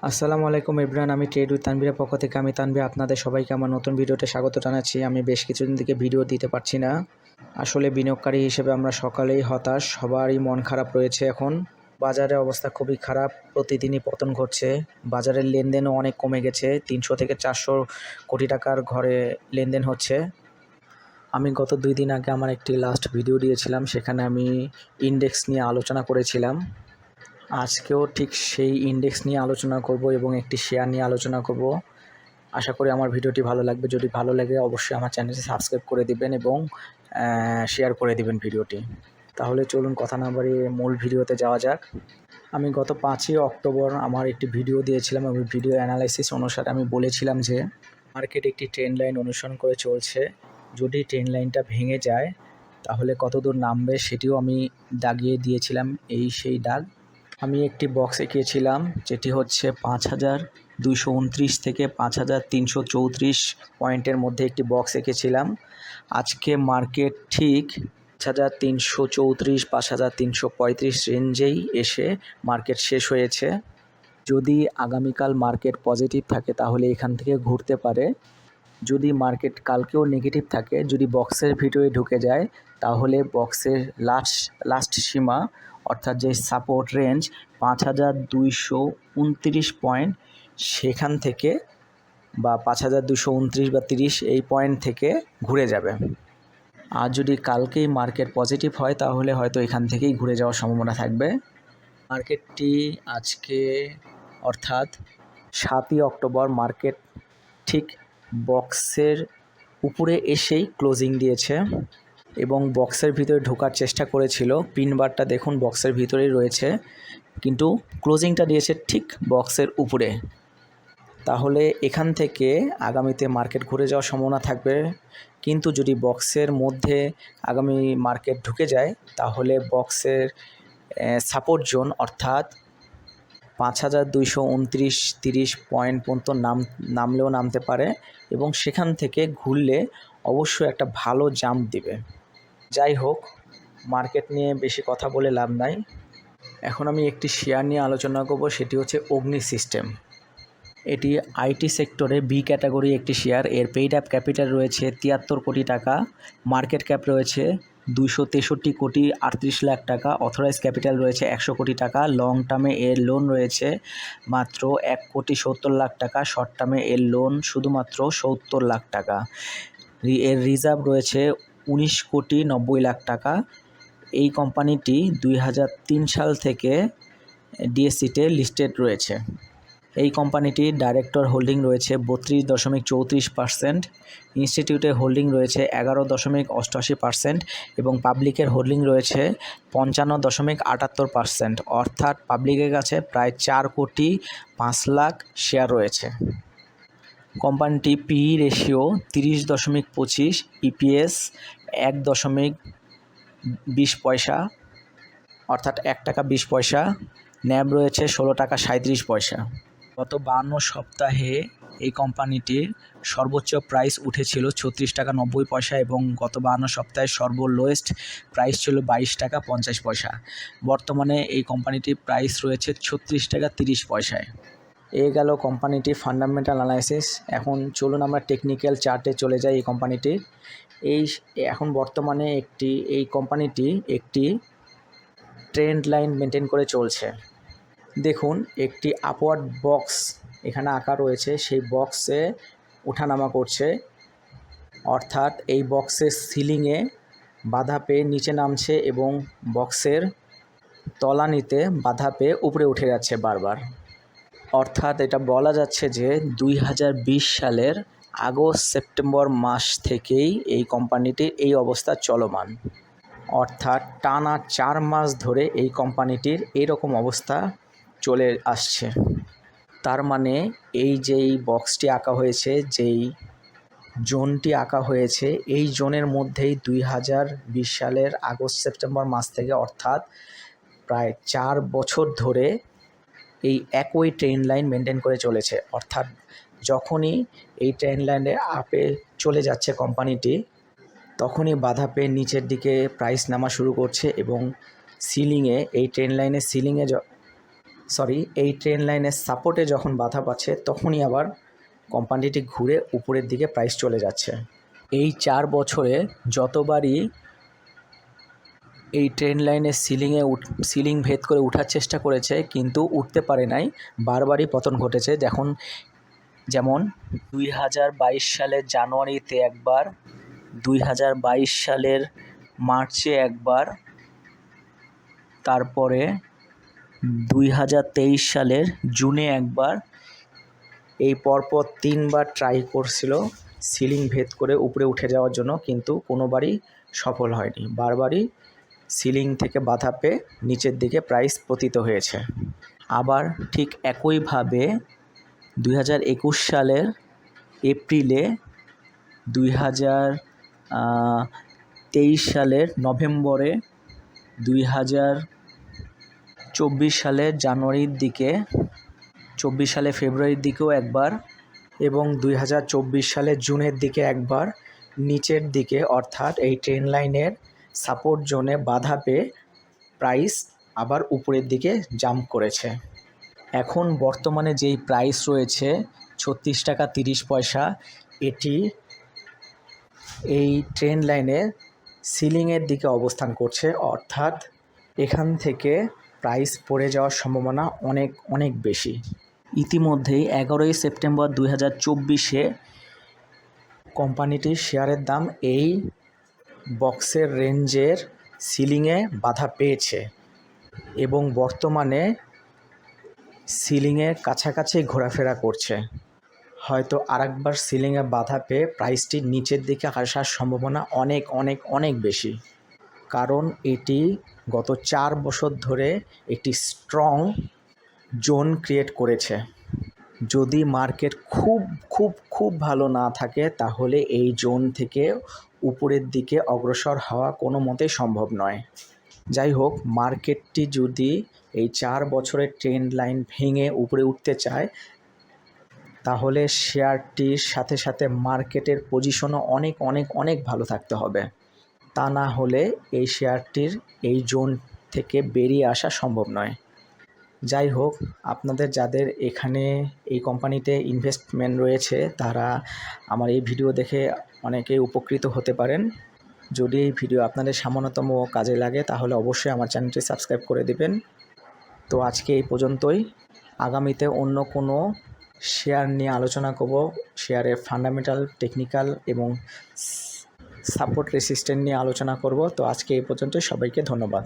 আসসালামু আলাইকুম এভরিওয়ান, আমি ট্রেড উইথ তানভীরের পক্ষ থেকে আমি তানভীর আপনাদের সবাইকে আমার নতুন ভিডিওতে স্বাগত জানাচ্ছি। আমি বেশ কিছুদিন থেকে ভিডিও দিতে পারছি না। আসলে বিনিয়োগকারী হিসেবে আমরা সকলেই হতাশ, সবারই মন খারাপ রয়েছে। এখন বাজারের অবস্থা খুবই খারাপ, প্রতিদিনই পতন ঘটছে। বাজারের লেনদেনও অনেক কমে গেছে, 300 থেকে 400 কোটি টাকার ঘরে লেনদেন হচ্ছে। আমি গত 2 দিন আগে আমার একটি লাস্ট ভিডিও দিয়েছিলাম, সেখানে আমি ইন্ডেক্স নিয়ে আলোচনা করেছিলাম। আজকেও ঠিক সেই ইন্ডেক্স নিয়ে আলোচনা করব এবং একটি শেয়ার নিয়ে আলোচনা করব। আশা করি আমার ভিডিওটি ভালো লাগবে। যদি ভালো লাগে অবশ্যই আমার চ্যানেলটি সাবস্ক্রাইব করে দিবেন এবং শেয়ার করে দিবেন ভিডিওটি। তাহলে চলুন কথা না বাড়িয়ে মূল ভিডিওতে যাওয়া যাক। আমি গত 5ই অক্টোবর আমার একটি ভিডিও দিয়েছিলাম এবং ভিডিও অ্যানালাইসিস অনুসারে আমি বলেছিলাম যে মার্কেট একটি ট্রেন্ড লাইন অনুসরণ করে চলছে। যদি ট্রেন্ড লাইনটা ভেঙে যায় তাহলে কতদূর নামবে সেটিও আমি দাগিয়ে দিয়েছিলাম। সেই দাগ আমি একটি বক্স এঁকেছিলাম, যেটি হচ্ছে 5229 থেকে 5334 পয়েন্টের মধ্যে একটি বক্স এঁকেছিলাম। আজকে মার্কেট ঠিক 5334 5335 রেঞ্জেই এসে মার্কেট শেষ হয়েছে। যদি আগামীকাল মার্কেট পজিটিভ থাকে তাহলে এখান থেকে ঘুরতে পারে। যদি মার্কেট কালকেও নেগেটিভ থাকে, যদি বক্সের ভিতরে ঢুকে যায় তাহলে বক্সের লাস্ট সীমা অর্থাৎ যে সাপোর্ট রেঞ্জ 5229 পয়েন্ট, সেখান থেকে বা 5229 বা 30 এই পয়েন্ট থেকে ঘুরে যাবে। আর যদি কালকেই মার্কেট পজিটিভ হয় তাহলে হয়তো এখান থেকেই ঘুরে যাওয়ার সম্ভাবনা থাকবে। মার্কেটটি আজকে অর্থাৎ 7ই অক্টোবর মার্কেট ঠিক বক্সের উপরে এসেই ক্লোজিং দিয়েছে এবং বক্সের ভিতরে ঢোকার চেষ্টা করেছিল। পিন বারটা দেখুন বক্সের ভিতরেই রয়েছে, কিন্তু ক্লোজিংটা দিয়েছে ঠিক বক্সের উপরে। তাহলে এখান থেকে আগামীতে মার্কেট ঘুরে যাওয়ার সম্ভাবনা থাকবে। কিন্তু যদি বক্সের মধ্যে আগামী মার্কেট ঢুকে যায় তাহলে বক্সের সাপোর্ট জোন অর্থাৎ 5229-30 পয়েন্ট পর্যন্ত নামলেও নামতে পারে এবং সেখান থেকে ঘুরলে অবশ্যই একটা ভালো জাম্প দিবে। যাই হোক, মার্কেট নিয়ে বেশি কথা বলে লাভ নাই। এখন আমি একটি শেয়ার নিয়ে আলোচনা করব, সেটি হচ্ছে অগ্নি সিস্টেম। এটি আইটি সেক্টরে বি ক্যাটাগরি একটি শেয়ার। এর পেইড আপ ক্যাপিটাল রয়েছে 73 কোটি টাকা, মার্কেট ক্যাপ রয়েছে 263 কোটি 38 লাখ টাকা, অথরাইজ ক্যাপিটাল রয়েছে 100 কোটি টাকা, লং টার্মে এর লোন রয়েছে মাত্র 1 কোটি 70 লাখ টাকা, শর্ট টার্মে এর লোন শুধুমাত্র 70 লাখ টাকা, এর রিজার্ভ রয়েছে 19 কোটি 90 লাখ টাকা। এই কোম্পানিটি 2003 সাল থেকে ডিএসসিতে লিস্টেড রয়েছে। এই কোম্পানিটির ডাইরেক্টর হোল্ডিং রয়েছে 32.34%, ইনস্টিটিউটের হোল্ডিং রয়েছে 11.88% এবং পাবলিকের হোল্ডিং রয়েছে 55.78%। অর্থাৎ পাবলিকের কাছে প্রায় 4 কোটি 5 লাখ শেয়ার রয়েছে। কোম্পানিটি পিই রেশিও 30.25, ইপিএস 1.20 পয়সা অর্থাৎ 1 টাকা 20 পয়সা, ন্যাব রয়েছে 16 টাকা 37 পয়সা। গত 52 সপ্তাহে এই কোম্পানিটির সর্বোচ্চ প্রাইস উঠেছিল 36 টাকা 90 পয়সা এবং গত 52 সপ্তাহে সর্বলোয়েস্ট প্রাইস ছিল 22 টাকা 50 পয়সা। বর্তমানে এই কোম্পানিটির প্রাইস রয়েছে 36 টাকা 30 পয়সায়। গেল কোম্পানিটির ফান্ডামেন্টাল অ্যানালাইসিস। এখন চলুন আমরা টেকনিক্যাল চার্টে চলে যাই। এই কোম্পানিটির এখন বর্তমানে এই কোম্পানিটি একটি ট্রেন্ড লাইন মেনটেন করে চলছে। দেখুন, একটি আপওয়ার্ড বক্স এখানে আঁকা রয়েছে, সেই বক্সে ওঠানামা করছে, অর্থাৎ এই বক্সের সিলিংয়ে বাধা পেয়ে নিচে নামছে এবং বক্সের তলানিতে বাধা পেয়ে উপরে উঠে যাচ্ছে বারবার। অর্থাৎ এটা বলা যাচ্ছে যে 2020 সালের আগস্ট সেপ্টেম্বর মাস থেকেই এই কোম্পানিটির এই অবস্থা চলমান। অর্থাৎ টানা 4 মাস ধরে এই কোম্পানিটির এইরকম অবস্থা চলে আসছে। তার মানে যেই বক্সটি আঁকা হয়েছে, যেই জোনটি আঁকা হয়েছে, এই জোনের মধ্যেই 2020 সালের আগস্ট সেপ্টেম্বর মাস থেকে অর্থাৎ প্রায় 4 বছর ধরে এই একই ট্রেন্ড লাইন মেনটেন করে চলেছে। অর্থাৎ যখনই এই ট্রেন্ড লাইনে আপে চলে যাচ্ছে কোম্পানিটি, তখনই বাধা পেয়ে নিচের দিকে প্রাইস নামা শুরু করছে এবং সিলিংয়ে এই ট্রেন্ড লাইনের সিলিংয়ে এই ট্রেন লাইনের সাপোর্টে যখন বাধা পাচ্ছে তখনই আবার কোম্পানিটি ঘুরে উপরের দিকে প্রাইস চলে যাচ্ছে। এই 4 বছরে যতবারই এই ট্রেন লাইনের সিলিং ভেদ করে ওঠার চেষ্টা করেছে কিন্তু উঠতে পারে নাই, বারবারই পতন ঘটেছে। যেমন 2022 সালের জানুয়ারিতে একবার, 2022 সালের মার্চে একবার, তারপরে 2023 সালের জুনে একবার, এই পরপর 3 বার ট্রাই করছিল সিলিং ভেদ করে উপরে উঠে যাওয়ার জন্য, কিন্তু কোনোবারই সফল হয়নি। বারবারই সিলিং থেকে বাধা পেয়ে নিচের দিকে প্রাইস পতিত হয়েছে। আবার ঠিক একইভাবে 2021 সালের এপ্রিলে, 2023 সালের নভেম্বরে, 2024 সালের জানুয়ারির দিকে, 24 সালে ফেব্রুয়ারির দিকেও একবার এবং 2024 সালের জুনের দিকে একবার নিচের দিকে অর্থাৎ এই ট্রেন লাইনের সাপোর্ট জোনে বাধা পেয়ে প্রাইস আবার উপরের দিকে জাম্প করেছে। এখন বর্তমানে যেই প্রাইস রয়েছে 36 টাকা 30 পয়সা, এটি এই ট্রেন লাইনের সিলিংয়ের দিকে অবস্থান করছে, অর্থাৎ এখান থেকে প্রাইস পড়ে যাওয়ার সম্ভাবনা অনেক অনেক বেশি। ইতিমধ্যেই 11ই সেপ্টেম্বর 2024-এ কোম্পানিটির শেয়ারের দাম এই বক্সের রেঞ্জের সিলিংয়ে বাধা পেয়েছে এবং বর্তমানে সিলিংয়ের কাছাকাছি ঘোরাফেরা করছে। হয়তো আরেকবার সিলিংয়ে বাধা পেয়ে প্রাইসটি নিচের দিকে আসার সম্ভাবনা অনেক অনেক অনেক বেশি, কারণ এটি গত 4 বছর ধরে একটি স্ট্রং জোন ক্রিয়েট করেছে। যদি মার্কেট খুব খুব খুব ভালো না থাকে তাহলে এই জোন থেকে উপরের দিকে অগ্রসর হওয়া কোনো মতেই সম্ভব নয়। যাই হোক, মার্কেটটি যদি এই 4 বছরের ট্রেন্ড লাইন ভেঙে উপরে উঠতে চায় তাহলে শেয়ারটির সাথে সাথে মার্কেটের পজিশনও অনেক অনেক অনেক ভালো থাকতে হবে। তা না হলে এই শেয়ারটির এই জোন থেকে বেরিয়ে আসা সম্ভব নয়। যাই হোক, আপনাদের যাদের এখানে এই কোম্পানিতে ইনভেস্টমেন্ট রয়েছে তারা আমার এই ভিডিও দেখে অনেকেই উপকৃত হতে পারেন। যদি এই ভিডিও আপনাদের সামান্যতম কাজে লাগে তাহলে অবশ্যই আমার চ্যানেলটি সাবস্ক্রাইব করে দেবেন। তো আজকে এই পর্যন্তই। আগামীতে অন্য কোনো শেয়ার নিয়ে আলোচনা করব, শেয়ারের ফান্ডামেন্টাল, টেকনিক্যাল এবং সাপোর্ট রেসিস্ট্যান্ট নিয়ে আলোচনা করব। তো আজকে এই পর্যন্তই। সবাইকে ধন্যবাদ।